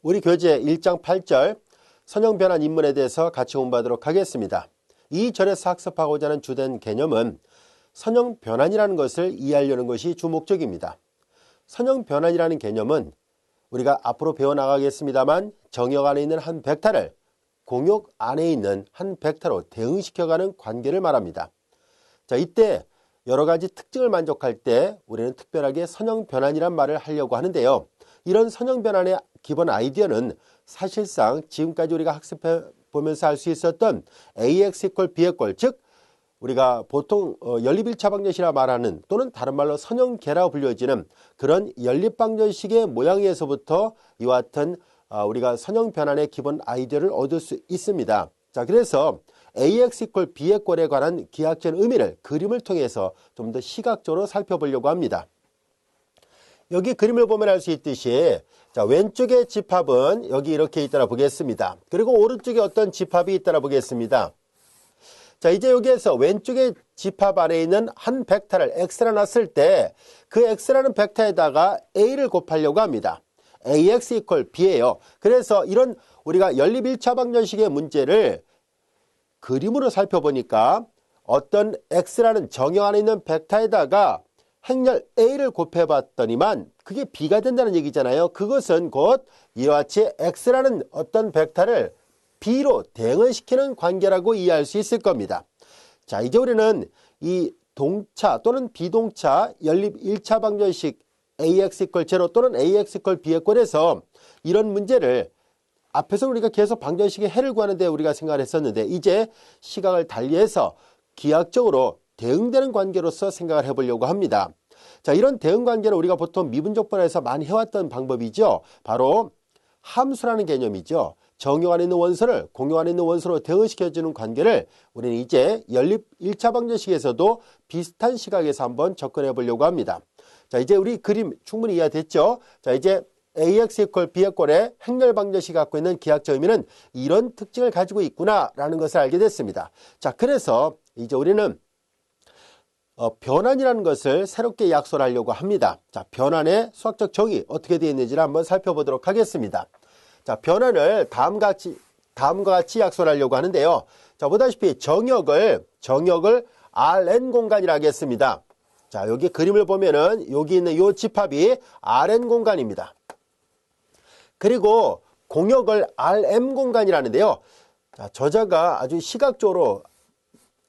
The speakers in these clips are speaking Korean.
우리 교재 1장 8절 선형변환 인문에 대해서 같이 공부하도록 하겠습니다. 이 절에서 학습하고자 하는 주된 개념은 선형변환이라는 것을 이해하려는 것이 주목적입니다. 선형변환이라는 개념은 우리가 앞으로 배워나가겠습니다만 정역 안에 있는 한 벡터를 공역 안에 있는 한 벡터로 대응시켜가는 관계를 말합니다. 자, 이때 여러 가지 특징을 만족할 때 우리는 특별하게 선형변환이란 말을 하려고 하는데요. 이런 선형변환의 기본 아이디어는 사실상 지금까지 우리가 학습해 보면서 알 수 있었던 AX = B의 꼴, 즉 우리가 보통 연립일차방정식이라 말하는 또는 다른 말로 선형계라고 불려지는 그런 연립방정식의 모양에서부터 이와 같은 우리가 선형변환의 기본 아이디어를 얻을 수 있습니다. 자, 그래서 AX = B의 꼴에 관한 기하학적 의미를 그림을 통해서 좀 더 시각적으로 살펴보려고 합니다. 여기 그림을 보면 알 수 있듯이 자, 왼쪽의 집합은 여기 이렇게 있다라 보겠습니다. 그리고 오른쪽에 어떤 집합이 있다라 보겠습니다. 자, 이제 여기에서 왼쪽의 집합 안에 있는 한 벡터를 x라 놨을 때 그 x라는 벡터에다가 a를 곱하려고 합니다. ax = b예요. 그래서 이런 우리가 연립 1차 방정식의 문제를 그림으로 살펴보니까 어떤 x라는 정역 안에 있는 벡터에다가 행렬 a를 곱해봤더니만 그게 b가 된다는 얘기잖아요. 그것은 곧 이와 같이 x라는 어떤 벡터를 b로 대응시키는 관계라고 이해할 수 있을 겁니다. 자, 이제 우리는 이 동차 또는 비동차 연립 1차 방정식 ax = 0 또는 ax = b의 꼴에서 이런 문제를 앞에서 우리가 계속 방정식의 해를 구하는데 우리가 생각을 했었는데 이제 시각을 달리해서 기하학적으로 대응되는 관계로서 생각을 해보려고 합니다. 자, 이런 대응 관계는 우리가 보통 미분적 분할에서 많이 해왔던 방법이죠. 바로 함수라는 개념이죠. 정역 안에 있는 원소를 공역 안에 있는 원소로 대응시켜주는 관계를 우리는 이제 연립 1차 방정식에서도 비슷한 시각에서 한번 접근해 보려고 합니다. 자, 이제 우리 그림 충분히 이해됐죠? 자, 이제 AX = B의 꼴에 행렬 방정식이 갖고 있는 기하학적 의미는 이런 특징을 가지고 있구나라는 것을 알게 됐습니다. 자, 그래서 이제 우리는 변환이라는 것을 새롭게 약속을 하려고 합니다. 자, 변환의 수학적 정의 어떻게 되어 있는지를 한번 살펴보도록 하겠습니다. 자, 변환을 다음과 같이 약속을 하려고 하는데요. 자, 보다시피 정역을 Rn 공간이라 하겠습니다. 자, 여기 그림을 보면은 여기 있는 이 집합이 Rn 공간입니다. 그리고 공역을 Rm 공간이라는데요. 자, 저자가 아주 시각적으로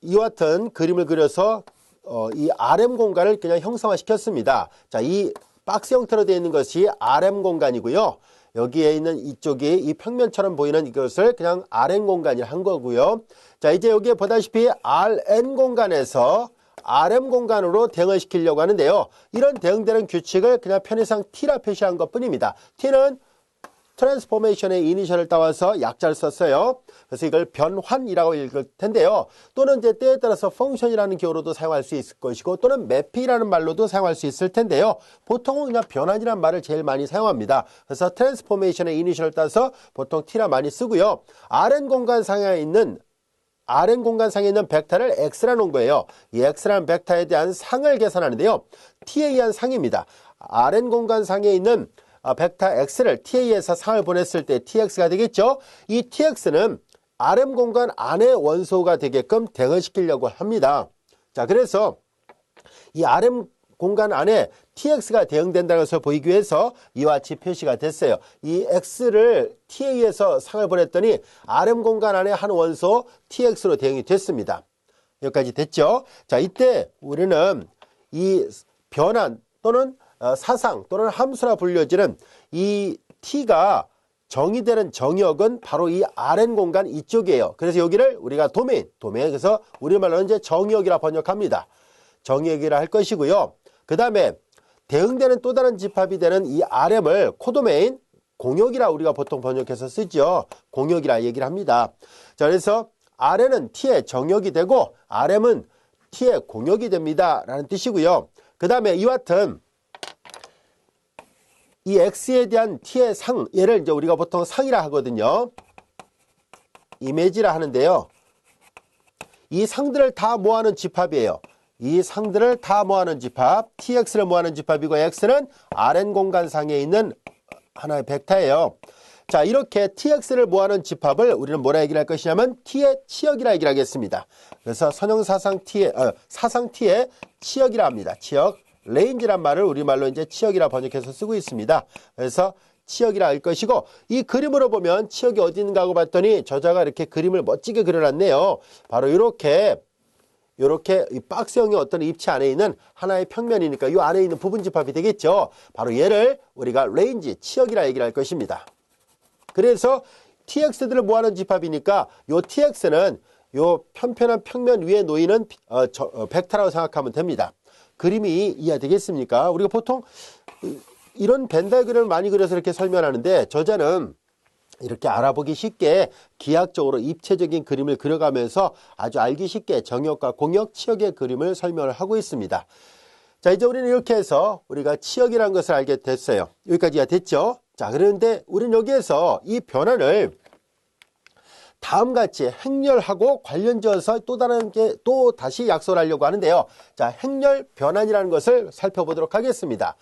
이와 같은 그림을 그려서 이 RM 공간을 그냥 형상화 시켰습니다. 자, 이 박스 형태로 되어 있는 것이 RM 공간이고요. 여기에 있는 이쪽이 이 평면처럼 보이는 이것을 그냥 Rn 공간이라 한 거고요. 자, 이제 여기에 보다시피 Rn 공간에서 RM 공간으로 대응을 시키려고 하는데요. 이런 대응되는 규칙을 그냥 편의상 T라 표시한 것 뿐입니다. T는 트랜스포메이션의 이니셜을 따와서 약자를 썼어요. 그래서 이걸 변환이라고 읽을 텐데요. 또는 이제 때에 따라서 펑션이라는 기호로도 사용할 수 있을 것이고 또는 매핑이라는 말로도 사용할 수 있을 텐데요. 보통은 그냥 변환이라는 말을 제일 많이 사용합니다. 그래서 트랜스포메이션의 이니셜을 따서 보통 T라 많이 쓰고요. Rn 공간상에 있는 벡터를 X라 놓은 거예요. 이 X라는 벡터에 대한 상을 계산하는데요. T에 의한 상입니다. Rn 공간상에 있는 벡터 X를 T에 의해서 상을 보냈을 때 TX가 되겠죠. 이 TX는 RM 공간 안의 원소가 되게끔 대응시키려고 합니다. 자, 그래서 이 RM 공간 안에 TX가 대응된다는 것을 보이기 위해서 이와 같이 표시가 됐어요. 이 X를 T에 의해서 상을 보냈더니 RM 공간 안에 한 원소 TX로 대응이 됐습니다. 여기까지 됐죠. 자, 이때 우리는 이 변환 또는 사상 또는 함수라 불려지는 이 T가 정의되는 정역은 바로 이 Rn 공간 이쪽이에요. 그래서 여기를 우리가 도메인에서 우리말로는 이제 정역이라 번역합니다. 정역이라 할 것이고요. 그 다음에 대응되는 또 다른 집합이 되는 이 Rm을 코도메인 공역이라 우리가 보통 번역해서 쓰죠. 공역이라 얘기를 합니다. 자, 그래서 Rn은 T의 정역이 되고 Rm은 T의 공역이 됩니다 라는 뜻이고요. 그 다음에 이와 같은 이 X에 대한 T의 상, 얘를 이제 우리가 보통 상이라 하거든요. 이미지라 하는데요. 이 상들을 다 모아놓은 집합이에요. 이 상들을 다 모아놓은 집합, TX를 모아놓은 집합이고 X는 Rn 공간상에 있는 하나의 벡터예요. 자, 이렇게 tx를 모아놓은 집합을 우리는 뭐라 얘기를 할 것이냐면 t의 치역이라 얘기를 하겠습니다. 그래서 선형사상 사상 t의 치역이라 합니다. 치역, 레인지란 말을 우리말로 이제 치역이라 번역해서 쓰고 있습니다. 그래서 치역이라 할 것이고, 이 그림으로 보면 치역이 어디 있는가 하고 봤더니 저자가 이렇게 그림을 멋지게 그려놨네요. 바로 이렇게 이 박스형의 어떤 입체 안에 있는 하나의 평면이니까 이 안에 있는 부분 집합이 되겠죠. 바로 얘를 우리가 레인지, 치역이라 얘기를 할 것입니다. 그래서 tx들을 모아놓은 집합이니까 요 tx는 요 편편한 평면 위에 놓이는 벡터라고 생각하면 됩니다. 그림이 이해되겠습니까? 우리가 보통 이런 벤 다이어그램을 많이 그려서 이렇게 설명하는데, 저자는 이렇게 알아보기 쉽게 기하학적으로 입체적인 그림을 그려가면서 아주 알기 쉽게 정역과 공역, 치역의 그림을 설명을 하고 있습니다. 자, 이제 우리는 이렇게 해서 우리가 치역이라는 것을 알게 됐어요. 여기까지가 됐죠? 자, 그런데 우리는 여기에서 이 변환을 다음같이 행렬하고 관련지어서 또 다시 약속을 하려고 하는데요. 자, 행렬 변환이라는 것을 살펴보도록 하겠습니다.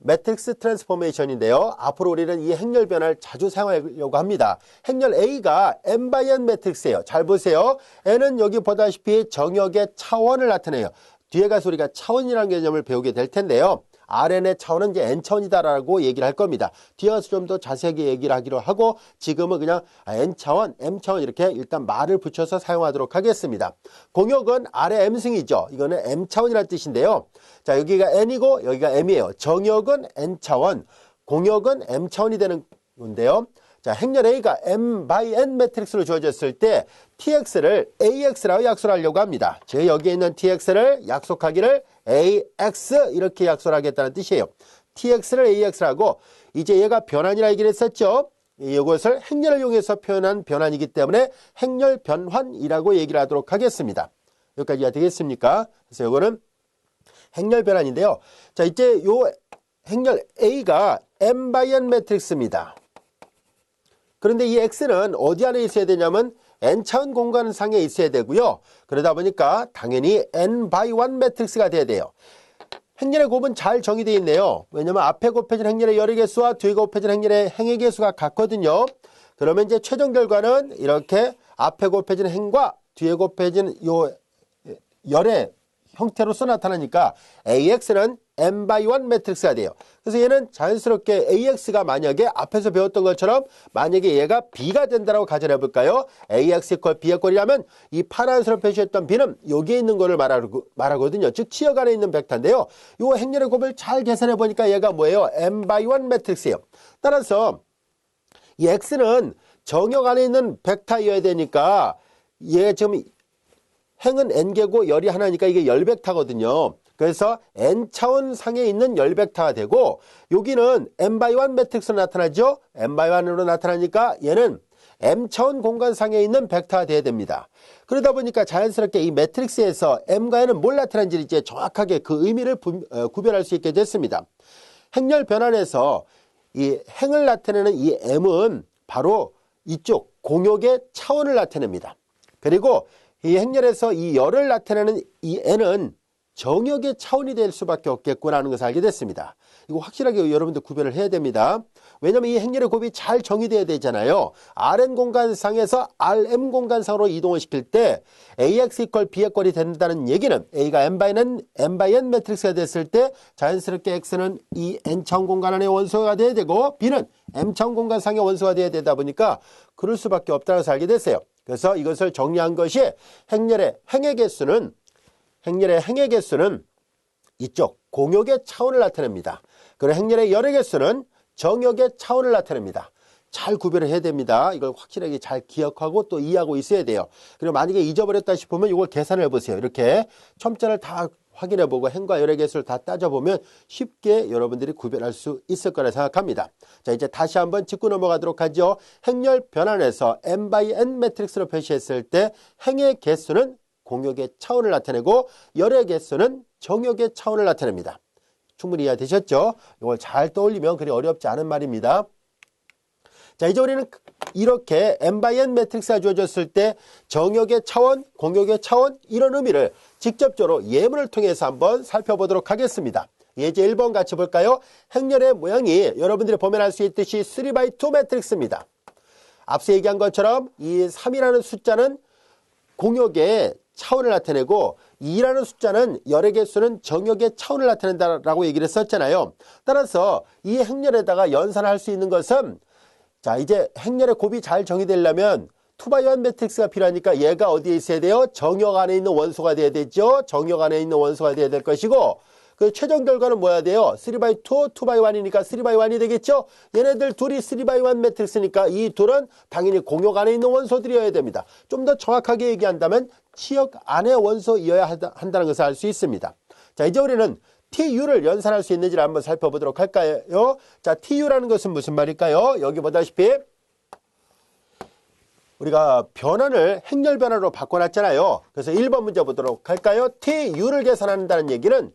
매트릭스 트랜스포메이션인데요. 앞으로 우리는 이 행렬 변화를 자주 사용하려고 합니다. 행렬 A가 n×n 매트릭스예요. 잘 보세요. n은 여기 보다시피 정역의 차원을 나타내요. 뒤에 가서 우리가 차원이라는 개념을 배우게 될 텐데요. Rn의 차원은 이제 n차원이다라고 얘기를 할 겁니다. 뒤에 가서 좀 더 자세하게 얘기를 하기로 하고, 지금은 그냥 n차원, m차원 이렇게 일단 말을 붙여서 사용하도록 하겠습니다. 공역은 R의 m승이죠. 이거는 m차원이라는 뜻인데요. 자, 여기가 n이고 여기가 m이에요. 정역은 n차원, 공역은 m차원이 되는 건데요. 자, 행렬 A가 m×n 매트릭스로 주어졌을 때 tx를 ax라고 약속을 하려고 합니다. 즉 여기에 있는 tx를 약속하기를 ax 이렇게 약속을 하겠다는 뜻이에요. tx를 ax라고, 이제 얘가 변환이라 얘기를 했었죠. 이것을 행렬을 이용해서 표현한 변환이기 때문에 행렬 변환이라고 얘기를 하도록 하겠습니다. 여기까지가 되겠습니까? 그래서 이거는 행렬 변환인데요. 자, 이제 요 행렬 A가 m×n 매트릭스입니다. 그런데 이 x는 어디 안에 있어야 되냐면 n차원 공간상에 있어야 되고요. 그러다 보니까 당연히 n×1 매트릭스가 돼야 돼요. 행렬의 곱은 잘 정의되어 있네요. 왜냐면 앞에 곱해진 행렬의 열의 개수와 뒤에 곱해진 행렬의 행의 개수가 같거든요. 그러면 이제 최종 결과는 이렇게 앞에 곱해진 행과 뒤에 곱해진 요 열의 형태로서 나타나니까 AX는 n×1 매트릭스가 돼요. 그래서 얘는 자연스럽게 AX가 만약에 앞에서 배웠던 것처럼 만약에 얘가 B가 된다고 가정해 볼까요? AX = B의 꼴이라면 이 파란색으로 표시했던 B는 여기에 있는 거를 말하거든요. 즉 치역 안에 있는 벡터인데요. 이 행렬의 곱을 잘 계산해 보니까 얘가 뭐예요? n×1 매트릭스예요. 따라서 이 X는 정역 안에 있는 벡터여야 되니까 얘 지금 행은 n개고 열이 하나니까 이게 열벡터거든요. 그래서 n차원 상에 있는 열벡터가 되고, 여기는 n×1 매트릭스로 나타나죠. n×1으로 나타나니까 얘는 m차원 공간상에 있는 벡터가 돼야 됩니다. 그러다 보니까 자연스럽게 이 매트릭스에서 m과 n은 뭘 나타나는지 이제 정확하게 그 의미를 구별할 수 있게 됐습니다. 행렬 변환에서 이 행을 나타내는 이 m은 바로 이쪽 공역의 차원을 나타냅니다. 그리고 이 행렬에서 이 열을 나타내는 이 n은 정역의 차원이 될 수밖에 없겠구나라는 것을 알게 됐습니다. 이거 확실하게 여러분들 구별을 해야 됩니다. 왜냐하면 이 행렬의 곱이 잘 정의되어야 되잖아요. Rn 공간상에서 Rm 공간상으로 이동을 시킬 때 AX = B의 꼴이 된다는 얘기는 A가 n×n 매트릭스가 됐을 때 자연스럽게 X는 이 n차원 공간 안의 원소가 돼야 되고 B는 m차원 공간상의 원소가 돼야 되다 보니까 그럴 수밖에 없다는 것을 알게 됐어요. 그래서 이것을 정리한 것이 행렬의 행의 개수는 이쪽 공역의 차원을 나타냅니다. 그리고 행렬의 열의 개수는 정역의 차원을 나타냅니다. 잘 구별을 해야 됩니다. 이걸 확실하게 잘 기억하고 또 이해하고 있어야 돼요. 그리고 만약에 잊어버렸다 싶으면 이걸 계산을 해보세요. 이렇게 첨자를 다 확인해보고 행과 열의 개수를 다 따져보면 쉽게 여러분들이 구별할 수 있을 거라 생각합니다. 자, 이제 다시 한번 짚고 넘어가도록 하죠. 행렬 변환에서 n×n 매트릭스로 표시했을 때 행의 개수는 공역의 차원을 나타내고 열의 개수는 정역의 차원을 나타냅니다. 충분히 이해되셨죠? 이걸 잘 떠올리면 그리 어렵지 않은 말입니다. 자, 이제 우리는 이렇게 n×n 매트릭스가 주어졌을 때 정역의 차원, 공역의 차원 이런 의미를 직접적으로 예문을 통해서 한번 살펴보도록 하겠습니다. 예제 1번 같이 볼까요? 행렬의 모양이 여러분들이 보면 알 수 있듯이 3x2 매트릭스입니다. 앞서 얘기한 것처럼 이 3이라는 숫자는 공역의 차원을 나타내고 2라는 숫자는 열의 개수는 정역의 차원을 나타낸다라고 얘기를 했었잖아요. 따라서 이 행렬에다가 연산을 할 수 있는 것은 자, 이제 행렬의 곱이 잘 정의되려면 2x1 매트릭스가 필요하니까 얘가 어디에 있어야 돼요? 정역 안에 있는 원소가 돼야 되죠. 정역 안에 있는 원소가 돼야 될 것이고 그 최종 결과는 뭐야 돼요? 3x2, 2x1이니까 3x1이 되겠죠? 얘네들 둘이 3x1 매트릭스니까 이 둘은 당연히 공역 안에 있는 원소들이어야 됩니다. 좀 더 정확하게 얘기한다면 치역 안의 원소이어야 한다는 것을 알 수 있습니다. 자, 이제 우리는 TU를 연산할 수 있는지를 한번 살펴보도록 할까요? 자, TU라는 것은 무슨 말일까요? 여기 보다시피 우리가 변환을 행렬 변화로 바꿔놨잖아요. 그래서 1번 문제 보도록 할까요? TU를 계산한다는 얘기는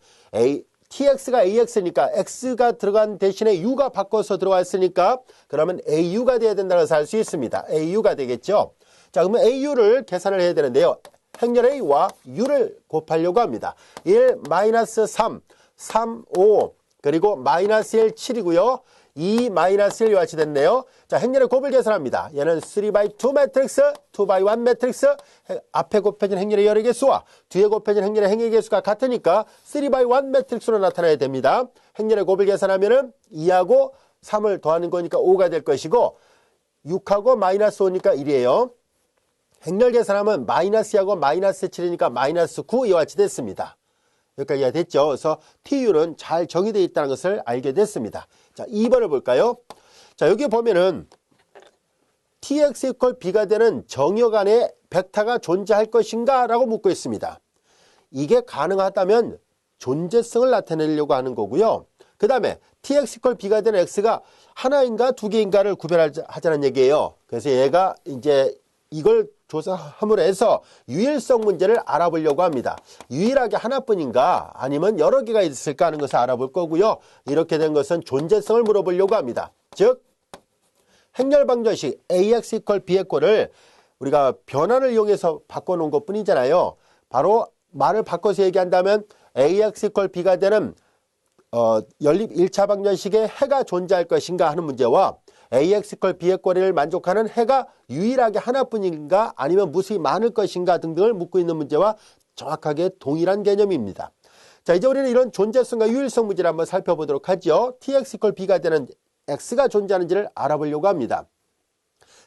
TX가 AX니까 X가 들어간 대신에 U가 바꿔서 들어왔으니까 그러면 AU가 돼야 된다는 것을 알 수 있습니다. AU가 되겠죠. 자, 그러면 AU를 계산을 해야 되는데요. 행렬 A와 U를 곱하려고 합니다. 1, -3, 3, 5, 그리고 -1, 7이고요. 2, -1 이와 같이 됐네요. 자, 행렬의 곱을 계산합니다. 얘는 3x2 매트릭스, 2x1 매트릭스, 앞에 곱해진 행렬의 열의 개수와 뒤에 곱해진 행렬의 행의 개수가 같으니까 3x1 매트릭스로 나타나야 됩니다. 행렬의 곱을 계산하면은 2하고 3을 더하는 거니까 5가 될 것이고 6하고 -5니까 1이에요. 행렬 계산하면 -2하고 -7이니까 -9 이와 같이 됐습니다. 여기까지가 됐죠. 그래서 TU는 잘 정의되어 있다는 것을 알게 됐습니다. 자, 2번을 볼까요? 자, 여기 보면은 TX = B가 되는 정역 안에 벡터가 존재할 것인가? 라고 묻고 있습니다. 이게 가능하다면 존재성을 나타내려고 하는 거고요. 그 다음에 TX = B가 되는 X가 하나인가 두 개인가를 구별하자는 얘기예요. 그래서 얘가 이제 이걸 조사함으로 해서 유일성 문제를 알아보려고 합니다. 유일하게 하나뿐인가 아니면 여러 개가 있을까 하는 것을 알아볼 거고요. 이렇게 된 것은 존재성을 물어보려고 합니다. 즉 행렬 방정식 AX = B의 꼴을 우리가 변환을 이용해서 바꿔놓은 것 뿐이잖아요. 바로 말을 바꿔서 얘기한다면 AX = B가 되는 연립 1차 방정식에 해가 존재할 것인가 하는 문제와 AX = B의 꼴을 만족하는 해가 유일하게 하나뿐인가 아니면 무수히 많을 것인가 등등을 묻고 있는 문제와 정확하게 동일한 개념입니다. 자, 이제 우리는 이런 존재성과 유일성 문제를 한번 살펴보도록 하죠. TX = B가 되는 X가 존재하는지를 알아보려고 합니다.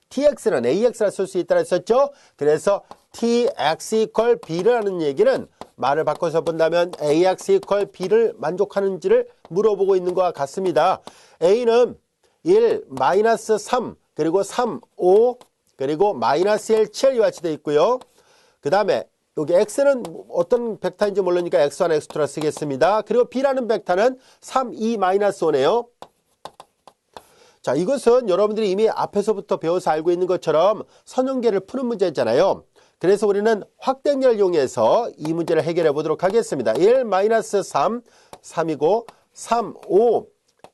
TX는 AX라 쓸 수 있다고 했었죠. 그래서 TX = B라는 얘기는 말을 바꿔서 본다면 AX = B를 만족하는지를 물어보고 있는 것과 같습니다. A는 1, -3, 그리고 3, 5, 그리고 -1, 7 이와 같이 되어 있고요. 그 다음에 여기 X는 어떤 벡터인지 모르니까 X1, X2라 쓰겠습니다. 그리고 B라는 벡터는 3, 2, -5네요. 자, 이것은 여러분들이 이미 앞에서부터 배워서 알고 있는 것처럼 선형계를 푸는 문제잖아요. 그래서 우리는 확대행렬을 이용해서 이 문제를 해결해 보도록 하겠습니다. 1, -3, 3이고 3, 5,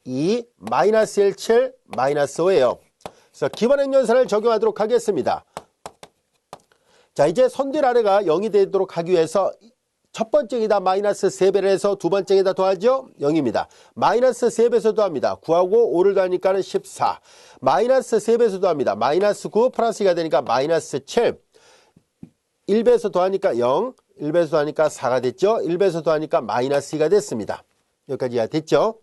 2, -1, 7, -5예요. 그래서 기본행렬선을 적용하도록 하겠습니다. 자, 이제 선들 아래가 0이 되도록 하기 위해서 첫 번째에다 -3배를 해서 두 번째에다 더하죠? 0입니다. -3배에서 더합니다. 9하고 5를 더하니까 14. -3배에서 더합니다. -9 플러스 2가 되니까 -7. 1배에서 더하니까 0, 1배에서 더하니까 4가 됐죠? 1배에서 더하니까 -2가 됐습니다. 여기까지가 됐죠?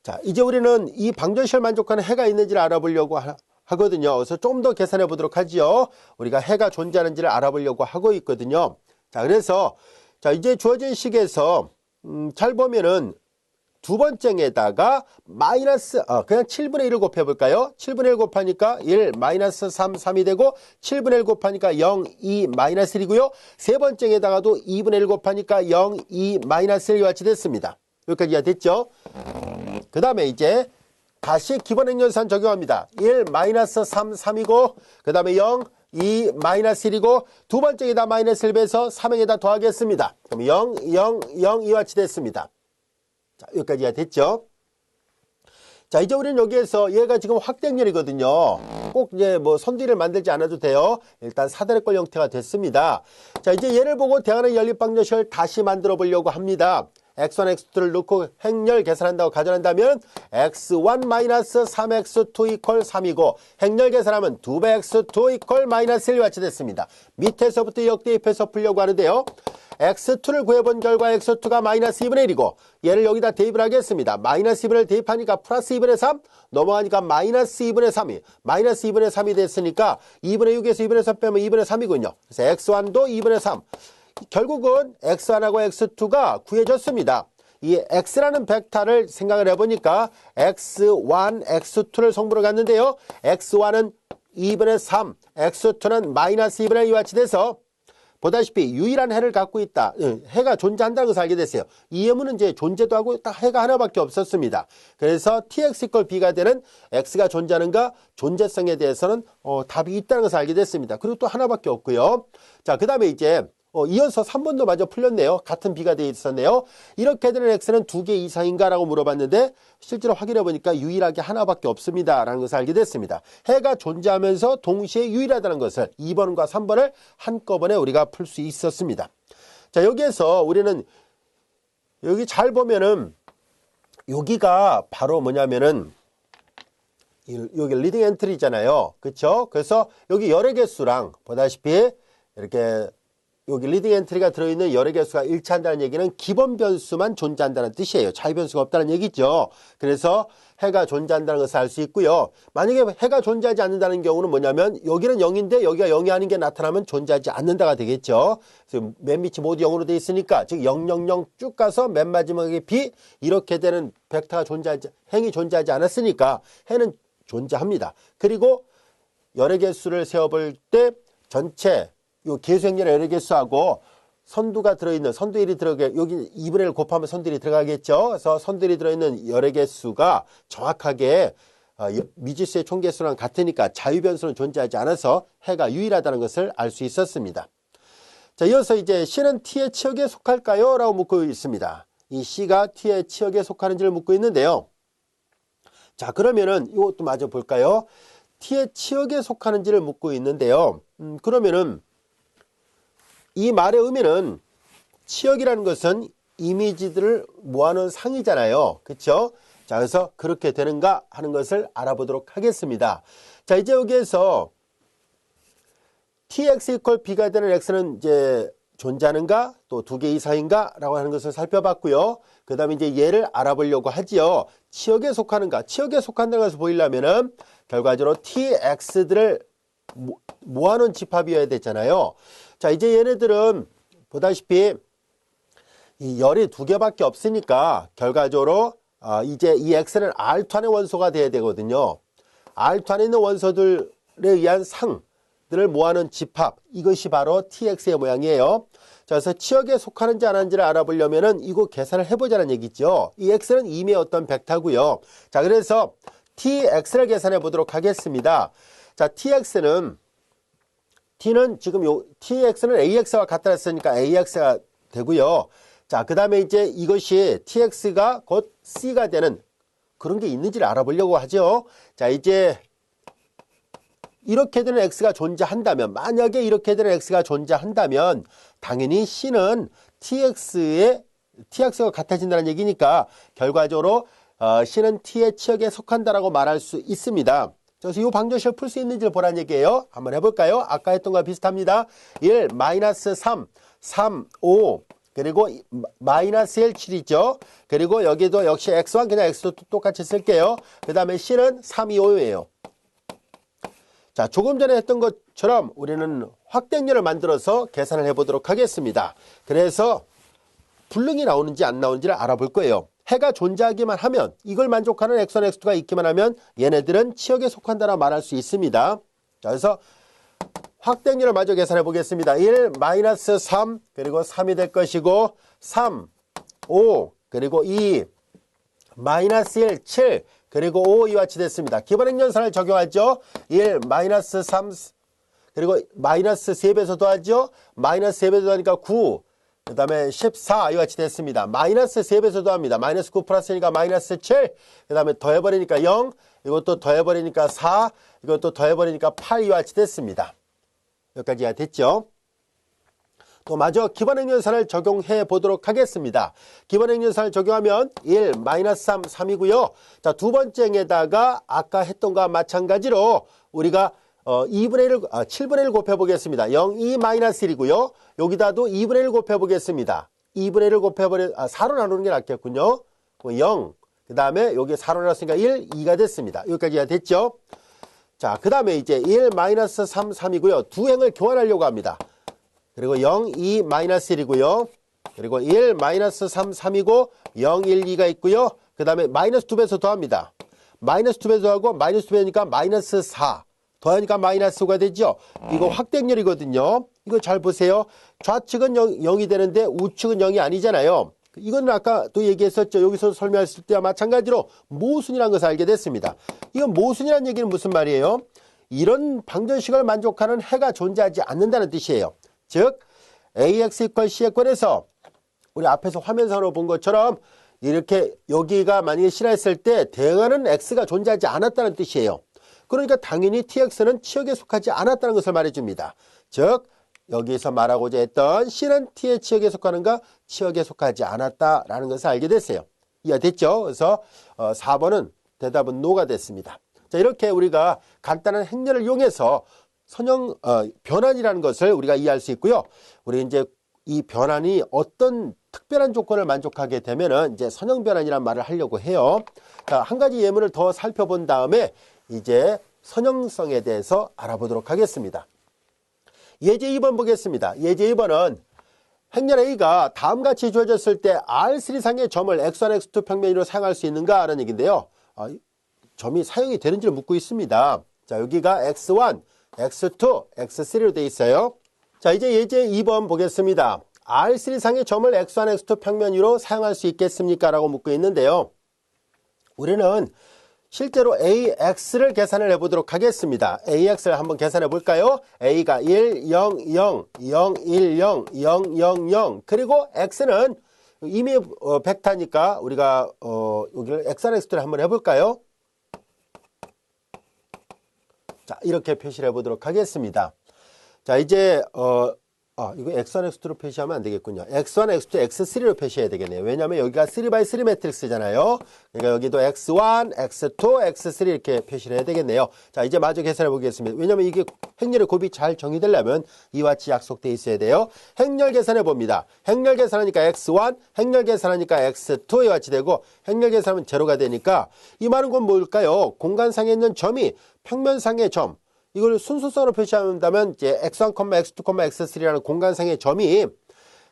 자, 이제 우리는 이 방정식을 만족하는 해가 있는지를 알아보려고 하거든요. 그래서 좀 더 계산해 보도록 하지요. 우리가 해가 존재하는지를 알아보려고 하고 있거든요. 자, 그래서 자, 이제 주어진 식에서 잘 보면은 두 번째에다가 그냥 7분의 1을 곱해볼까요? 7분의 1 곱하니까 1, -3, 3이 되고 7분의 1 곱하니까 0, 2, -1이고요. 세 번째에다가도 2분의 1 곱하니까 0, 2, -1이 같이 됐습니다. 여기까지가 됐죠? 그 다음에 이제 다시 기본행렬선 적용합니다. 1, -3, 3이고 그 다음에 0, 2, -1이고 두 번째에다 -1 빼서 3에다 더하겠습니다. 그럼 0, 0, 0 이와 같이 됐습니다. 자, 여기까지가 됐죠? 자, 이제 우리는 여기에서 얘가 지금 확대행렬이거든요. 꼭 이제 뭐 선두리를 만들지 않아도 돼요. 일단 사다리꼴 형태가 됐습니다. 자, 이제 얘를 보고 대하는 연립방정식을 다시 만들어 보려고 합니다. x1, x2를 넣고 행렬 계산한다고 가정한다면 x1-3x2 = 3이고 행렬 계산하면 2배 x2 = -1이 완치됐습니다. 밑에서부터 역대입해서 풀려고 하는데요. x2를 구해본 결과 x2가 -2분의 1이고 얘를 여기다 대입을 하겠습니다. -2분을 대입하니까 플러스 2분의 3 넘어가니까 -2분의 3이 -2분의 3이 됐으니까 2분의 6에서 2분의 3 빼면 2분의 3이군요. 그래서 x1도 2분의 3. 결국은 x1하고 x2가 구해졌습니다. 이 x라는 벡터를 생각을 해보니까 x1, x2를 성분을 갖는데요. x1은 2분의 3, x2는 -2분의 2와 같이 돼서 보다시피 유일한 해를 갖고 있다. 해가 존재한다는 것을 알게 됐어요. 이 예문은 이제 존재도 하고 딱 해가 하나밖에 없었습니다. 그래서 tx = b가 되는 x가 존재하는가 존재성에 대해서는 답이 있다는 것을 알게 됐습니다. 그리고 또 하나밖에 없고요. 자, 그 다음에 이제 이어서 3번도 마저 풀렸네요. 같은 b가 되어 있었네요. 이렇게 되는 x는 2개 이상인가 라고 물어봤는데 실제로 확인해 보니까 유일하게 하나밖에 없습니다 라는 것을 알게 됐습니다. 해가 존재하면서 동시에 유일하다는 것을 2번과 3번을 한꺼번에 우리가 풀 수 있었습니다. 자, 여기에서 우리는 여기 잘 보면은 여기가 바로 뭐냐면은 여기 리딩 엔트리잖아요. 그쵸? 그래서 여기 열의 개수랑 보다시피 이렇게 여기 리딩 엔트리가 들어있는 열의 개수가 일치한다는 얘기는 기본 변수만 존재한다는 뜻이에요. 자유 변수가 없다는 얘기죠. 그래서 해가 존재한다는 것을 알 수 있고요. 만약에 해가 존재하지 않는다는 경우는 뭐냐면 여기는 0인데 여기가 0이 아닌 게 나타나면 존재하지 않는다가 되겠죠. 그래서 맨 밑이 모두 0으로 되어 있으니까 즉 0, 0, 0 쭉 가서 맨 마지막에 b 이렇게 되는 벡터가 행이 존재하지 않았으니까 해는 존재합니다. 그리고 열의 개수를 세어볼 때 전체 요 개수행렬의 열의 개수하고 선두가 들어있는 선두 1이 들어가게 여기 2분의 1 곱하면 선두 1이 들어가겠죠. 그래서 선두 1이 들어있는 열의 개수가 정확하게 미지수의 총개수랑 같으니까 자유변수는 존재하지 않아서 해가 유일하다는 것을 알 수 있었습니다. 자, 이어서 이제 C는 T의 치역에 속할까요? 라고 묻고 있습니다. 이 C가 T의 치역에 속하는지를 묻고 있는데요. 자, 그러면은 이것도 마저 볼까요? T의 치역에 속하는지를 묻고 있는데요. 그러면은 이 말의 의미는 치역이라는 것은 이미지들을 모아놓은 상이잖아요. 그렇죠? 자, 그래서 그렇게 되는가 하는 것을 알아보도록 하겠습니다. 자, 이제 여기에서 tx = b가 되는 x는 이제 존재하는가 또 2개 이상인가 라고 하는 것을 살펴봤고요. 그 다음에 이제 얘를 알아보려고 하지요. 치역에 속하는가, 치역에 속한다는 것을 보이려면은 결과적으로 tx들을 모아놓은 집합이어야 되잖아요. 자, 이제 얘네들은 보다시피 이 열이 2개밖에 없으니까 결과적으로 이제 이 x는 R2 안의 원소가 돼야 되거든요. R2 안에 있는 원소들에 의한 상들을 모아놓은 집합, 이것이 바로 tx의 모양이에요. 자, 그래서 치역에 속하는지 안 하는지를 알아보려면은 이거 계산을 해보자는 얘기죠. 이 x는 이미 어떤 벡터고요. 자, 그래서 tx를 계산해 보도록 하겠습니다. 자, tx는 지금 tx는 ax와 같다 했으니까 ax가 되고요. 자, 그 다음에 이제 이것이 tx가 곧 c가 되는 그런 게 있는지를 알아보려고 하죠. 자, 이제 이렇게 되는 x가 존재한다면, 만약에 이렇게 되는 x가 존재한다면 당연히 c는 tx가 같아진다는 얘기니까 결과적으로 c는 t의 치역에 속한다라고 말할 수 있습니다. 그래서 이 방정식을 풀 수 있는지를 보라는 얘기예요. 한번 해볼까요? 아까 했던 거와 비슷합니다. 1, -3, 3, 5, 그리고 -1, 7이죠. 그리고 여기도 역시 x1 그냥 x도 똑같이 쓸게요. 그 다음에 c는 3, 2, 5예요. 자, 조금 전에 했던 것처럼 우리는 확대행렬을 만들어서 계산을 해보도록 하겠습니다. 그래서 불능이 나오는지 안 나오는지를 알아볼 거예요. 해가 존재하기만 하면, 이걸 만족하는 x1, x2가 있기만 하면 얘네들은 치역에 속한다라 말할 수 있습니다. 자, 그래서 확대행렬을 마저 계산해 보겠습니다. 1, -3, 그리고 3이 될 것이고 3, 5, 그리고 2, -1, 7, 그리고 5, 이와 같이 됐습니다. 기본행렬선을 적용하죠. 1, -3, 그리고 -3배에서 더하죠. -3배 더하니까 9, 그 다음에 14 이와 같이 됐습니다. 마이너스 3배수 더합니다. 마이너스 9 플러스니까 마이너스 7. 그 다음에 더해버리니까 0. 이것도 더해버리니까 4. 이것도 더해버리니까 8 이와 같이 됐습니다. 여기까지가 됐죠. 또 마저 기본행렬산을 적용해 보도록 하겠습니다. 기본행렬산을 적용하면 1, 마이너스 3, 3이고요. 자, 두 번째에다가 아까 했던 것과 마찬가지로 우리가 7분의 1 곱해보겠습니다. 0, 2, 마이너스 1이고요. 여기다도 2분의 1 곱해보겠습니다. 2분의 1을 곱해버려, 4로 나누는 게 낫겠군요. 0, 그 다음에 여기 4로 나눴으니까 1, 2가 됐습니다. 여기까지가 됐죠. 자, 그 다음에 이제 1, 마이너스 3, 3이고요. 두 행을 교환하려고 합니다. 그리고 0, 2, 마이너스 1이고요. 그리고 1, 마이너스 3, 3이고 0, 1, 2가 있고요. 그 다음에 마이너스 2배수 더합니다. 마이너스 2배수 더하고 마이너스 2배니까 마이너스 4. 더하니까 마이너스 5가 되죠. 이거 확대행렬이거든요. 이거 잘 보세요. 좌측은 0이 되는데 우측은 0이 아니잖아요. 이건 아까도 얘기했었죠. 여기서 설명했을 때와 마찬가지로 모순이라는 것을 알게 됐습니다. 이건 모순이라는 얘기는 무슨 말이에요? 이런 방정식을 만족하는 해가 존재하지 않는다는 뜻이에요. 즉 ax = c에 관해서 우리 앞에서 화면상으로 본 것처럼 이렇게 여기가 만약에 실화했을 때 대응하는 x가 존재하지 않았다는 뜻이에요. 그러니까 당연히 tx는 치역에 속하지 않았다는 것을 말해줍니다. 즉 여기서 말하고자 했던 c는 t의 치역에 속하는가 치역에 속하지 않았다라는 것을 알게 됐어요. 이해됐죠? 그래서 4번은 대답은 no가 됐습니다. 자, 이렇게 우리가 간단한 행렬을 이용해서 선형 변환이라는 것을 우리가 이해할 수 있고요. 우리 이제 이 변환이 어떤 특별한 조건을 만족하게 되면은 이제 선형 변환이라는 말을 하려고 해요. 자, 한 가지 예문을 더 살펴본 다음에 이제 선형성에 대해서 알아보도록 하겠습니다. 예제 2번 보겠습니다. 예제 2번은 행렬 A가 다음같이 주어졌을 때 R3상의 점을 x1, x2 평면으로 사용할 수 있는가 하는 얘기인데요. 점이 사용이 되는지를 묻고 있습니다. 자, 여기가 x1, x2, x3로 되어 있어요. 자, 이제 예제 2번 보겠습니다. R3상의 점을 x1, x2 평면 위로 사용할 수 있겠습니까? 라고 묻고 있는데요. 우리는 실제로 AX를 계산을 해보도록 하겠습니다. AX를 한번 계산해 볼까요? A가 1, 0, 0, 0, 1, 0, 0, 0, 0 그리고 X는 이미 벡터니까 우리가 여기를 X1, X2를 한번 해볼까요? 자, 이렇게 표시를 해보도록 하겠습니다. 자, 이제 이거 x1, x2로 표시하면 안 되겠군요. x1, x2, x3로 표시해야 되겠네요. 왜냐하면 여기가 3x3 매트릭스잖아요. 그러니까 여기도 x1, x2, x3 이렇게 표시를 해야 되겠네요. 자, 이제 마저 계산해 보겠습니다. 왜냐하면 이게 행렬의 곱이 잘 정의되려면 이와 같이 약속되어 있어야 돼요. 행렬 계산해 봅니다. 행렬 계산하니까 x1, 행렬 계산하니까 x2 이와 같이 되고 행렬 계산하면 제로가 되니까 이 말은 건 뭘까요? 공간상에 있는 점이 평면상의 점, 이걸 순수성으로 표시한다면 이제 x1, x2, x3라는 공간상의 점이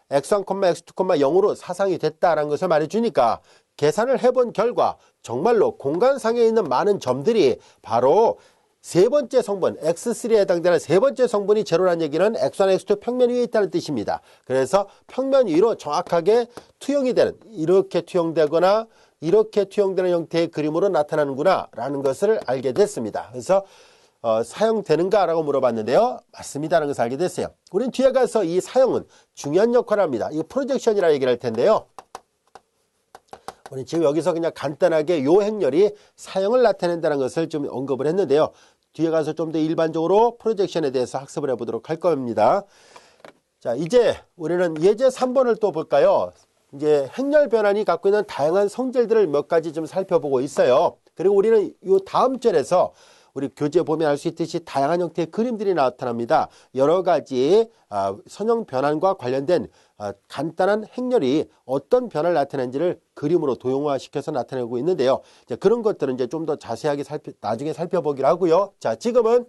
x1, x2, 0으로 사상이 됐다라는 것을 말해주니까 계산을 해본 결과 정말로 공간상에 있는 많은 점들이 바로 세 번째 성분 x3에 해당되는 세 번째 성분이 제로라는 얘기는 x1, x2 평면 위에 있다는 뜻입니다. 그래서 평면 위로 정확하게 투영이 되는 이렇게 투영되거나 이렇게 투영되는 형태의 그림으로 나타나는구나 라는 것을 알게 됐습니다. 그래서 사용되는가? 라고 물어봤는데요. 맞습니다라는 것을 알게 됐어요. 우리는 뒤에 가서 이 사용은 중요한 역할을 합니다. 이 프로젝션이라 얘기를 할 텐데요. 우리 지금 여기서 그냥 간단하게 요 행렬이 사용을 나타낸다는 것을 좀 언급을 했는데요. 뒤에 가서 좀 더 일반적으로 프로젝션에 대해서 학습을 해보도록 할 겁니다. 자, 이제 우리는 예제 3번을 또 볼까요? 이제 행렬 변환이 갖고 있는 다양한 성질들을 몇 가지 좀 살펴보고 있어요. 그리고 우리는 요 다음 절에서 우리 교재 보면 알 수 있듯이 다양한 형태의 그림들이 나타납니다. 여러 가지 선형 변환과 관련된 간단한 행렬이 어떤 변화를 나타내는지를 그림으로 도형화시켜서 나타내고 있는데요. 이제 그런 것들은 이제 좀 더 자세하게 나중에 살펴보기로 하고요. 자, 지금은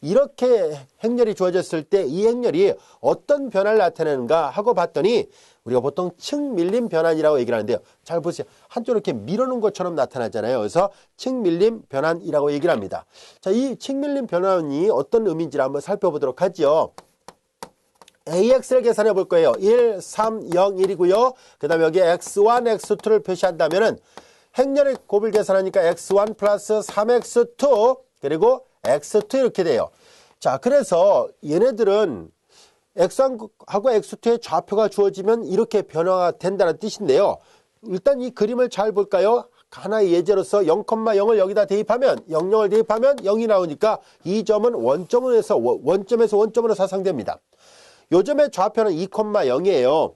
이렇게 행렬이 주어졌을 때 이 행렬이 어떤 변화를 나타내는가 하고 봤더니 우리가 보통 층 밀림 변환이라고 얘기를 하는데요. 잘 보세요. 한쪽으로 이렇게 밀어놓은 것처럼 나타나잖아요. 그래서 층 밀림 변환이라고 얘기를 합니다. 자, 이 층 밀림 변환이 어떤 의미인지를 한번 살펴보도록 하죠. AX를 계산해 볼 거예요. 1, 3, 0, 1이고요. 그 다음에 여기 X1, X2를 표시한다면은 행렬의 곱을 계산하니까 X1 플러스 3X2 그리고 X2 이렇게 돼요. 자, 그래서 얘네들은 x1하고 x2의 좌표가 주어지면 이렇게 변화가 된다는 뜻인데요. 일단 이 그림을 잘 볼까요? 하나의 예제로서 0,0을 여기다 대입하면 00을 대입하면 0이 나오니까 이 점은 원점에서 원점으로 사상됩니다. 요점의 좌표는 2,0이에요.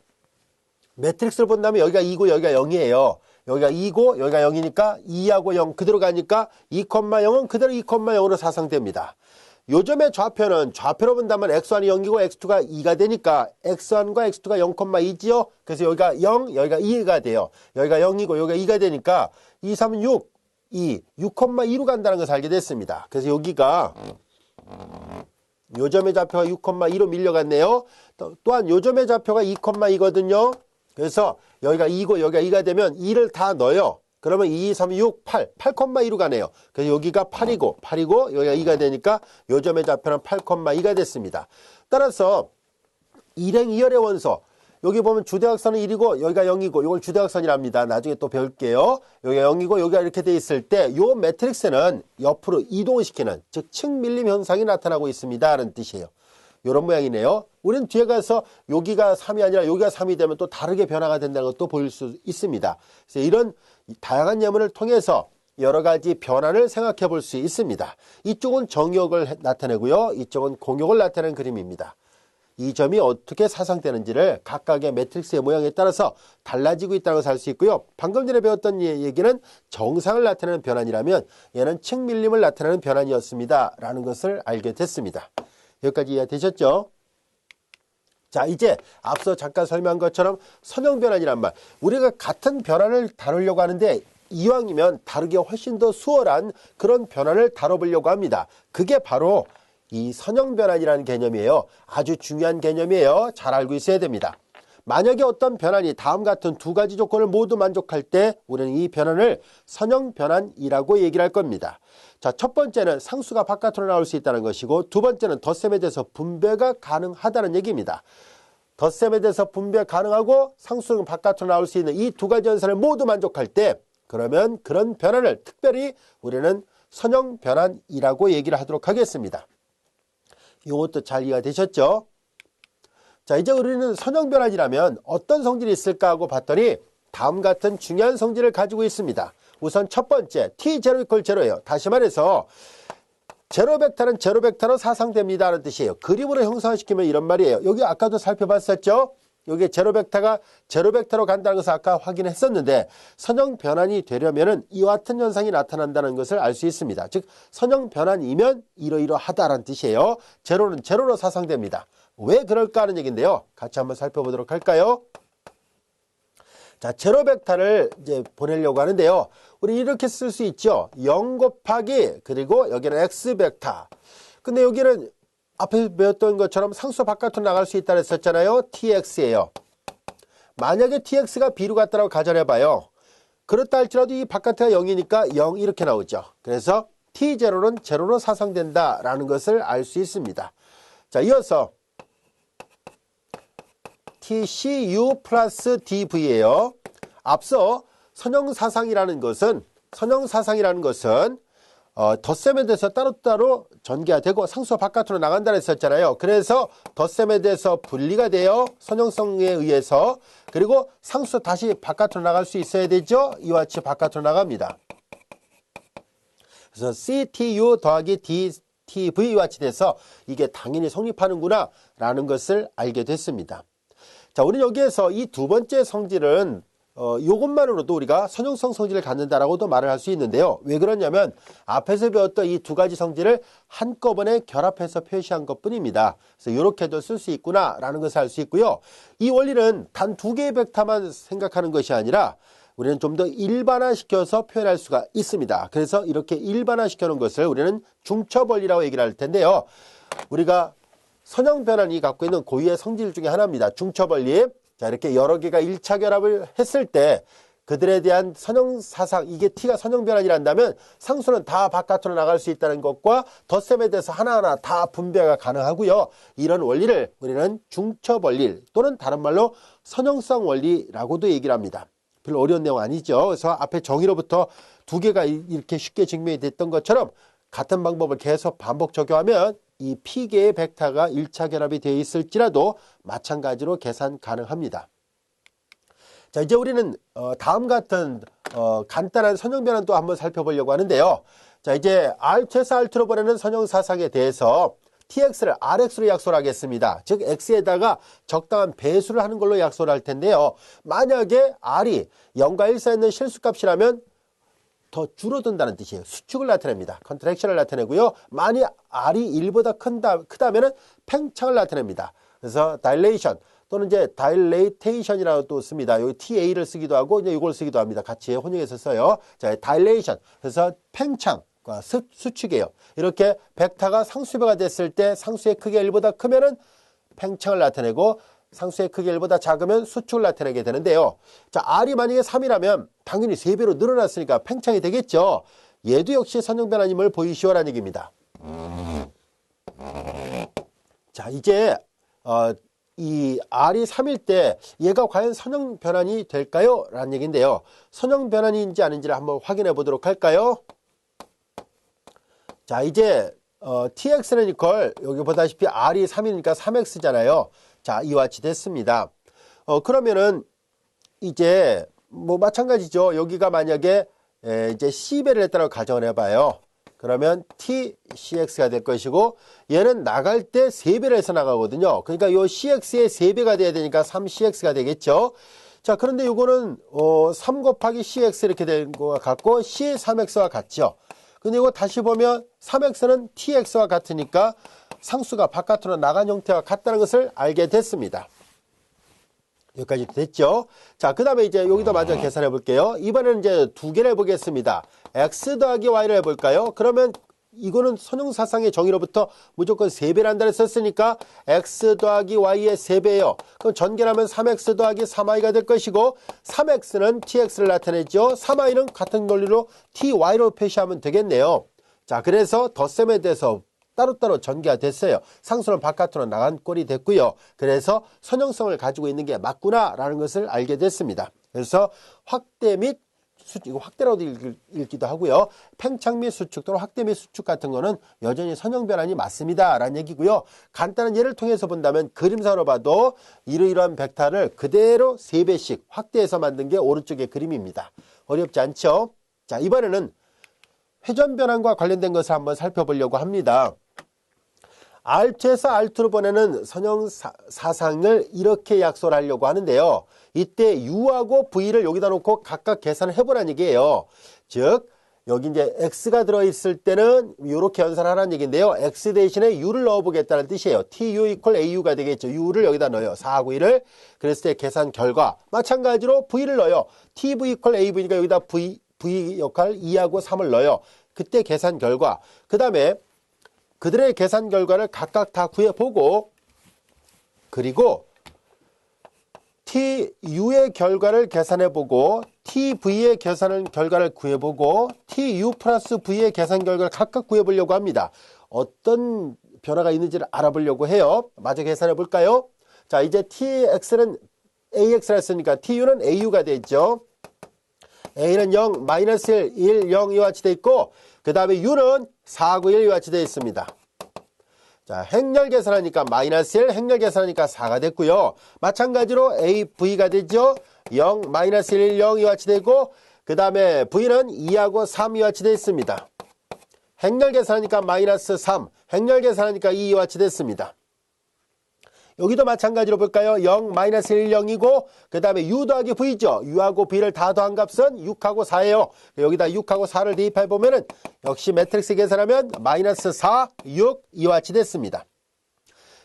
매트릭스를 본다면 여기가 2고 여기가 0이에요. 여기가 2고 여기가 0이니까 2하고 0 그대로 가니까 2,0은 그대로 2,0으로 사상됩니다. 요점의 좌표는 좌표로 본다면 x1이 0이고 x2가 2가 되니까 x1과 x2가 0,2지요. 그래서 여기가 0, 여기가 2가 돼요. 여기가 0이고 여기가 2가 되니까 2, 3은 6, 6,2로 간다는 것을 알게 됐습니다. 그래서 여기가 요점의 좌표가 6,2로 밀려갔네요. 또한 요점의 좌표가 2,2거든요. 그래서 여기가 2고 여기가 2가 되면 2를 다 넣어요. 그러면 2, 3, 6, 8,2로 가네요. 그래서 여기가 8이고 여기가 2가 되니까 요점의 좌표는 8,2가 됐습니다. 따라서 일행 2열의 원소, 여기 보면 주대각선은 1이고 여기가 0이고 이걸 주대각선이랍니다. 나중에 또 배울게요. 여기가 0이고 여기가 이렇게 돼 있을 때 이 매트릭스는 옆으로 이동을 시키는, 즉 측밀림 현상이 나타나고 있습니다 라는 뜻이에요. 이런 모양이네요. 우리는 뒤에 가서 여기가 3이 아니라 여기가 3이 되면 또 다르게 변화가 된다는 것도 볼 수 있습니다. 그래서 이런 다양한 예문을 통해서 여러 가지 변화를 생각해 볼 수 있습니다. 이쪽은 정역을 나타내고요. 이쪽은 공역을 나타내는 그림입니다. 이 점이 어떻게 사상되는지를 각각의 매트릭스의 모양에 따라서 달라지고 있다는 것을 알 수 있고요. 방금 전에 배웠던 얘기는 정상을 나타내는 변환이라면 얘는 측밀림을 나타내는 변환이었습니다 라는 것을 알게 됐습니다. 여기까지 이해되셨죠? 자, 이제 앞서 잠깐 설명한 것처럼 선형변환이란 말, 우리가 같은 변환을 다루려고 하는데 이왕이면 다르게 훨씬 더 수월한 그런 변환을 다뤄보려고 합니다. 그게 바로 이 선형변환이라는 개념이에요. 아주 중요한 개념이에요. 잘 알고 있어야 됩니다. 만약에 어떤 변환이 다음 같은 두 가지 조건을 모두 만족할 때 우리는 이 변환을 선형변환이라고 얘기를 할 겁니다. 자, 첫 번째는 상수가 바깥으로 나올 수 있다는 것이고, 두 번째는 덧셈에 대해서 분배가 가능하다는 얘기입니다. 덧셈에 대해서 분배 가능하고 상수는 바깥으로 나올 수 있는 이 두 가지 현상을 모두 만족할 때, 그러면 그런 변환을 특별히 우리는 선형변환이라고 얘기를 하도록 하겠습니다. 이것도 잘 이해가 되셨죠? 자, 이제 우리는 선형변환이라면 어떤 성질이 있을까 하고 봤더니 다음 같은 중요한 성질을 가지고 있습니다. 우선 첫 번째, t0 = 0예요. 다시 말해서 제로 벡터는 제로 벡터로 사상됩니다 라는 뜻이에요. 그림으로 형상시키면 이런 말이에요. 여기 아까도 살펴봤었죠? 여기 제로 벡터가 제로 벡터로 간다는 것을 아까 확인했었는데, 선형 변환이 되려면 이와 같은 현상이 나타난다는 것을 알 수 있습니다. 즉 선형 변환이면 이러이러하다라는 뜻이에요. 제로는 제로로 사상됩니다. 왜 그럴까 하는 얘기인데요. 같이 한번 살펴보도록 할까요? 자, 제로 벡터를 이제 보내려고 하는데요. 우리 이렇게 쓸 수 있죠. 0 곱하기 그리고 여기는 x 벡터. 근데 여기는 앞에 배웠던 것처럼 상수 바깥으로 나갈 수 있다고 했었잖아요. tx예요. 만약에 tx가 b로 같다고 가정해봐요. 그렇다 할지라도 이 바깥에가 0이니까 0 이렇게 나오죠. 그래서 t0는 제로로 사상된다라는 것을 알 수 있습니다. 자, 이어서 tcu 플러스 dv예요. 앞서 선형사상이라는 것은 덧셈에 대해서 따로따로 전개가 되고 상수가 바깥으로 나간다고 했었잖아요. 그래서 덧셈에 대해서 분리가 돼요. 선형성에 의해서. 그리고 상수 다시 바깥으로 나갈 수 있어야 되죠. 이와 같이 바깥으로 나갑니다. 그래서 CTU 더하기 DTV와 같이 돼서 이게 당연히 성립하는구나 라는 것을 알게 됐습니다. 자, 우리는 여기에서 이 두 번째 성질은 이것만으로도 우리가 선형성 성질을 갖는다라고도 말을 할 수 있는데요. 왜 그러냐면 앞에서 배웠던 이 두 가지 성질을 한꺼번에 결합해서 표시한 것뿐입니다. 그래서 이렇게도 쓸 수 있구나라는 것을 알 수 있고요. 이 원리는 단 두 개의 벡터만 생각하는 것이 아니라 우리는 좀 더 일반화시켜서 표현할 수가 있습니다. 그래서 이렇게 일반화시켜 놓은 것을 우리는 중첩원리라고 얘기를 할 텐데요. 우리가 선형변환이 갖고 있는 고유의 성질 중에 하나입니다. 중첩원리. 자, 이렇게 여러 개가 1차 결합을 했을 때 그들에 대한 선형사상, 이게 t가 선형변환이란다면 상수는 다 바깥으로 나갈 수 있다는 것과 덧셈에 대해서 하나하나 다 분배가 가능하고요. 이런 원리를 우리는 중첩원리 또는 다른 말로 선형성 원리라고도 얘기를 합니다. 별로 어려운 내용 아니죠. 그래서 앞에 정의로부터 두 개가 이렇게 쉽게 증명이 됐던 것처럼 같은 방법을 계속 반복 적용하면 이 P개의 벡터가 1차 결합이 되어 있을지라도 마찬가지로 계산 가능합니다. 자, 이제 우리는 다음 같은 간단한 선형 변환 또 한번 살펴보려고 하는데요. 자, 이제 R2에서 R로 보내는 선형 사상에 대해서 tx를 rx로 약속을 하겠습니다. 즉 x에다가 적당한 배수를 하는 걸로 약속을 할 텐데요. 만약에 r이 0과 1 사이에 있는 실수값이라면 더 줄어든다는 뜻이에요. 수축을 나타냅니다. 컨트랙션을 나타내고요. 만약 r이 1보다 크다면 팽창을 나타냅니다. 그래서 dilation 또는 이제 dilation이라고 또 씁니다. 여기 ta를 쓰기도 하고 이제 이걸 쓰기도 합니다. 같이 혼용해서 써요. 자, dilation. 그래서 팽창과 수축이에요. 이렇게 벡터가 상수배가 됐을 때 상수의 크기가 1보다 크면은 팽창을 나타내고 상수의 크기가 1보다 작으면 수축을 나타내게 되는데요. 자, r이 만약에 3이라면 당연히 3배로 늘어났으니까 팽창이 되겠죠. 얘도 역시 선형 변환임을 보이시오라는 얘기입니다. 자, 이제 이 r이 3일 때 얘가 과연 선형 변환이 될까요? 라는 얘기인데요. 선형 변환인지 아닌지를 한번 확인해 보도록 할까요? 자, 이제 tx는 이퀄 여기 보다시피 r이 3이니까 3x잖아요. 자, 이와 같이 됐습니다. 그러면은 이제 뭐 마찬가지죠. 여기가 만약에 이제 c배를 했다고 가정을 해봐요. 그러면 tcx가 될 것이고 얘는 나갈 때 3배를 해서 나가거든요. 그러니까 요 cx의 3배가 돼야 되니까 3cx가 되겠죠. 자, 그런데 요거는 3 곱하기 cx 이렇게 된 것 같고 c 3x와 같죠. 근데 이거 다시 보면 3x는 tx와 같으니까 상수가 바깥으로 나간 형태와 같다는 것을 알게 됐습니다. 여기까지 됐죠. 자, 그 다음에 이제 여기도 마저 계산해 볼게요. 이번에는 이제 두 개를 해보겠습니다. x 더하기 y를 해볼까요? 그러면 이거는 선형사상의 정의로부터 무조건 3배를 한다고 썼으니까 x 더하기 y의 3배예요. 그럼 전개하면 3x 더하기 3y가 될 것이고 3x는 tx를 나타내죠. 3y는 같은 논리로 ty로 표시하면 되겠네요. 자, 그래서 덧셈에 대해서 따로따로 전개가 됐어요. 상수는 바깥으로 나간 꼴이 됐고요. 그래서 선형성을 가지고 있는 게 맞구나 라는 것을 알게 됐습니다. 그래서 확대 및 수축, 이거 확대라고도 읽기도 하고요. 팽창 및 수축 또는 확대 및 수축 같은 거는 여전히 선형 변환이 맞습니다 라는 얘기고요. 간단한 예를 통해서 본다면 그림상으로 봐도 이러이러한 벡터를 그대로 3배씩 확대해서 만든 게 오른쪽의 그림입니다. 어렵지 않죠? 자, 이번에는 회전 변환과 관련된 것을 한번 살펴보려고 합니다. R2에서 R2로 보내는 선형 사상을 이렇게 약속을 하려고 하는데요. 이때 U하고 V를 여기다 놓고 각각 계산을 해보라는 얘기예요. 즉, 여기 이제 X가 들어있을 때는 이렇게 연산하라는 얘기인데요. X 대신에 U를 넣어보겠다는 뜻이에요. TU 이퀄 AU가 되겠죠. U를 여기다 넣어요. 4하고 1을. 그랬을 때 계산 결과. 마찬가지로 V를 넣어요. TV 이퀄 AV니까 여기다 V 역할 2하고 3을 넣어요. 그때 계산 결과. 그 다음에 그들의 계산 결과를 각각 다 구해보고 그리고 TU의 결과를 계산해보고 TV의 결과를 구해보고 TU 플러스 V의 계산 결과를 각각 구해보려고 합니다. 어떤 변화가 있는지를 알아보려고 해요. 마저 계산해볼까요? 자, 이제 TX는 AX라 했으니까 TU는 AU가 되죠. A는 0, 마이너스 1, 1, 0 이와 같이 되어 있고 그 다음에 U는 4하고 1 이와 같이 되어 있습니다. 자, 행렬 계산하니까 마이너스 1, 행렬 계산하니까 4가 됐고요. 마찬가지로 AV가 되죠. 0, 마이너스 1, 0 이와 같이 되고 그 다음에 V는 2하고 3 이와 같이 되어 있습니다. 행렬 계산하니까 마이너스 3, 행렬 계산하니까 2 이와 같이 됐습니다. 여기도 마찬가지로 볼까요? 0, 마이너스 1, 0이고 그 다음에 U 더하기 V죠. U하고 V를 다 더한 값은 6하고 4예요. 여기다 6하고 4를 대입해보면은 역시 매트릭스 계산하면 마이너스 4, 6 이와 같이 됐습니다.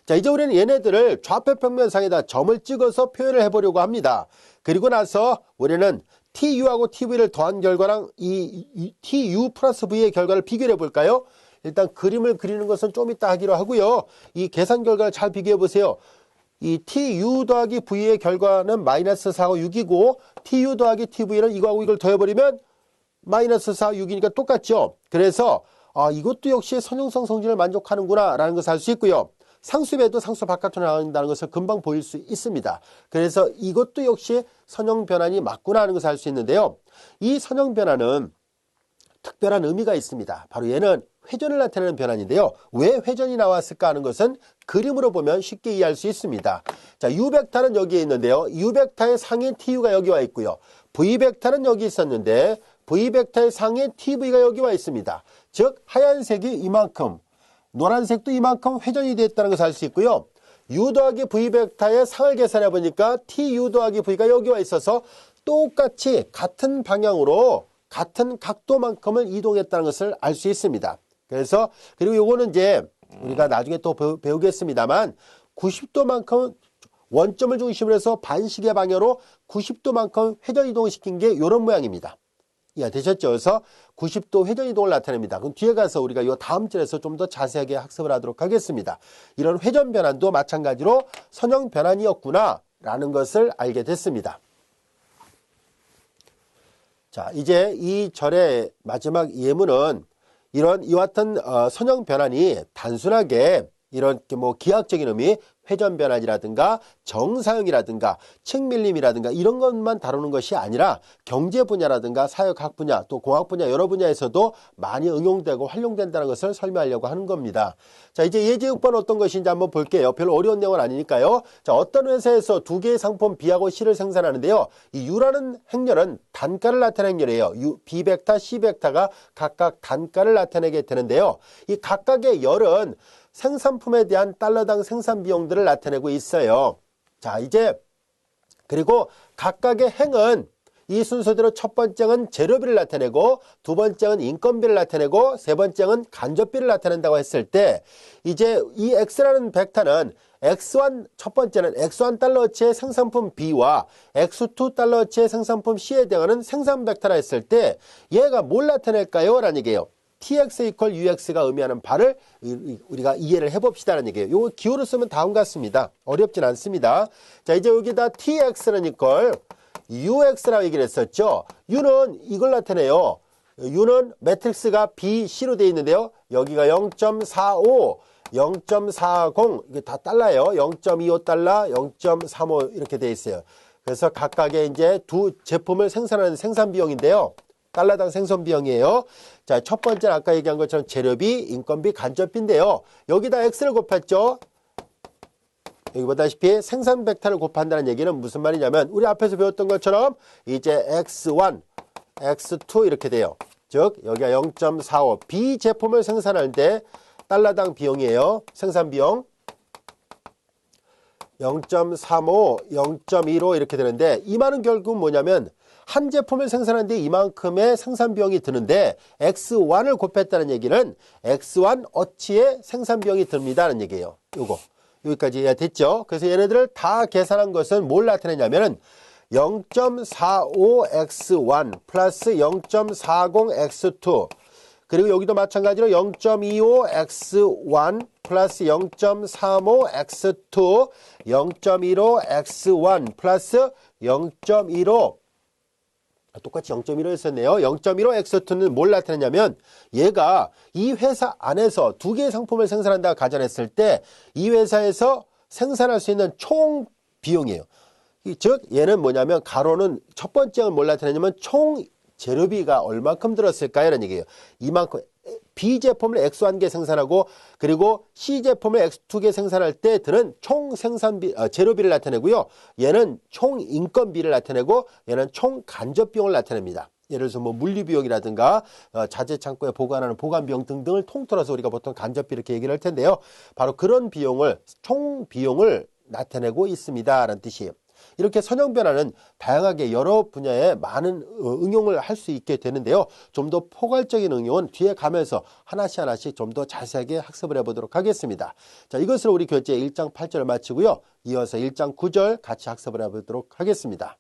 자, 이제 우리는 얘네들을 좌표 평면상에다 점을 찍어서 표현을 해보려고 합니다. 그리고 나서 우리는 TU하고 TV를 더한 결과랑 이 TU 플러스 V의 결과를 비교해 볼까요? 일단 그림을 그리는 것은 좀 이따 하기로 하고요. 이 계산 결과를 잘 비교해 보세요. 이 TU 더하기 V의 결과는 마이너스 4하고 6이고 TU 더하기 TV는 이거하고 이걸 더해버리면 마이너스 4, 6이니까 똑같죠. 그래서 이것도 역시 선형성 성질을 만족하는구나 라는 것을 알 수 있고요. 상수배도 상수 바깥으로 나간다는 것을 금방 보일 수 있습니다. 그래서 이것도 역시 선형 변환이 맞구나 하는 것을 알 수 있는데요. 이 선형 변환은 특별한 의미가 있습니다. 바로 얘는 회전을 나타내는 변환인데요. 왜 회전이 나왔을까 하는 것은 그림으로 보면 쉽게 이해할 수 있습니다. 자, U벡터는 여기에 있는데요. U벡터의 상위 TU가 여기 와 있고요. V벡터는 여기 있었는데 V벡터의 상위 TV가 여기 와 있습니다. 즉 하얀색이 이만큼, 노란색도 이만큼 회전이 됐다는 것을 알 수 있고요. U 더하기 V벡터의 상을 계산해 보니까 TU 더하기 V가 여기 와 있어서 똑같이 같은 방향으로 같은 각도만큼을 이동했다는 것을 알 수 있습니다. 그래서 그리고 요거는 이제 우리가 나중에 또 배우겠습니다만 90도만큼 원점을 중심으로 해서 반시계 방향으로 90도만큼 회전 이동시킨 게 이런 모양입니다. 이해되셨죠? 그래서 90도 회전 이동을 나타냅니다. 그럼 뒤에 가서 우리가 이 다음 절에서 좀 더 자세하게 학습을 하도록 하겠습니다. 이런 회전 변환도 마찬가지로 선형 변환이었구나 라는 것을 알게 됐습니다. 자, 이제 이 절의 마지막 예문은 이와 같은 선형 변환이 단순하게 이런 뭐 기하학적인 의미, 회전 변환이라든가 정사형이라든가 측밀림이라든가 이런 것만 다루는 것이 아니라 경제 분야라든가 사회과학 분야 또 공학 분야 여러 분야에서도 많이 응용되고 활용된다는 것을 설명하려고 하는 겁니다. 자, 이제 예제육번 어떤 것인지 한번 볼게요. 별로 어려운 내용은 아니니까요. 자, 어떤 회사에서 두 개의 상품 B하고 C를 생산하는데요. 이 U라는 행렬은 단가를 나타내는 행렬이에요. B벡터, C벡터가 각각 단가를 나타내게 되는데요. 이 각각의 열은 생산품에 대한 달러당 생산 비용들을 나타내고 있어요. 자, 이제 그리고 각각의 행은 이 순서대로 첫 번째는 재료비를 나타내고 두 번째는 인건비를 나타내고 세 번째는 간접비를 나타낸다고 했을 때 이제 이 X라는 벡터는 X1 첫 번째는 X1 달러어치의 생산품 B와 X2 달러어치의 생산품 C에 대응하는 생산 벡터라 했을 때 얘가 뭘 나타낼까요? 라는 얘기예요. TX 이퀄 UX가 의미하는 바를 우리가 이해를 해봅시다는 얘기예요. 요거 기호를 쓰면 다음 같습니다. 어렵진 않습니다. 자, 이제 여기다 TX는 이퀄 UX라고 얘기를 했었죠. U는 이걸 나타내요. U는 매트릭스가 B, C로 되어 있는데요. 여기가 0.45, 0.40 이게 다 달러예요. 0.25달러, 0.35 이렇게 되어 있어요. 그래서 각각의 이제 두 제품을 생산하는 생산 비용인데요. 달러당 생산 비용이에요. 자, 첫 번째는 아까 얘기한 것처럼 재료비, 인건비, 간접비인데요. 여기다 X를 곱했죠. 여기 보다시피 생산 벡터를 곱한다는 얘기는 무슨 말이냐면 우리 앞에서 배웠던 것처럼 이제 X1, X2 이렇게 돼요. 즉 여기가 0.45 B 제품을 생산할 때 달러당 비용이에요. 생산 비용 0.35, 0.15 이렇게 되는데 이 말은 결국 뭐냐면 한 제품을 생산하는데 이만큼의 생산 비용이 드는데 X1을 곱했다는 얘기는 X1 어치의 생산 비용이 듭니다는 얘기예요. 요거 여기까지 이해됐죠? 그래서 얘네들을 다 계산한 것은 뭘 나타내냐면은 0.45x1 플러스 0.40x2 그리고 여기도 마찬가지로 0.25x1 플러스 0.35x2 0.15x1 플러스 0.15 똑같이 0.15 했었네요. 0.15x2는 뭘 나타내냐면 얘가 이 회사 안에서 두 개의 상품을 생산한다고 가정했을 때 이 회사에서 생산할 수 있는 총 비용이에요. 즉 얘는 뭐냐면 가로는 첫 번째는 뭘 나타내냐면 총 재료비가 얼마큼 들었을까요? 라는 얘기예요. 이만큼 B 제품을 X1개 생산하고 그리고 C 제품을 X2개 생산할 때 드는 총 생산비 재료비를 나타내고요. 얘는 총 인건비를 나타내고 얘는 총 간접비용을 나타냅니다. 예를 들어서 뭐 물리비용이라든가 자재 창고에 보관하는 보관비용 등등을 통틀어서 우리가 보통 간접비 이렇게 얘기를 할 텐데요. 바로 그런 비용을 총 비용을 나타내고 있습니다. 라는 뜻이에요. 이렇게 선형 변화는 다양하게 여러 분야에 많은 응용을 할 수 있게 되는데요. 좀 더 포괄적인 응용은 뒤에 가면서 하나씩 좀 더 자세하게 학습을 해보도록 하겠습니다. 자, 이것으로 우리 교재 1장 8절을 마치고요. 이어서 1장 9절 같이 학습을 해보도록 하겠습니다.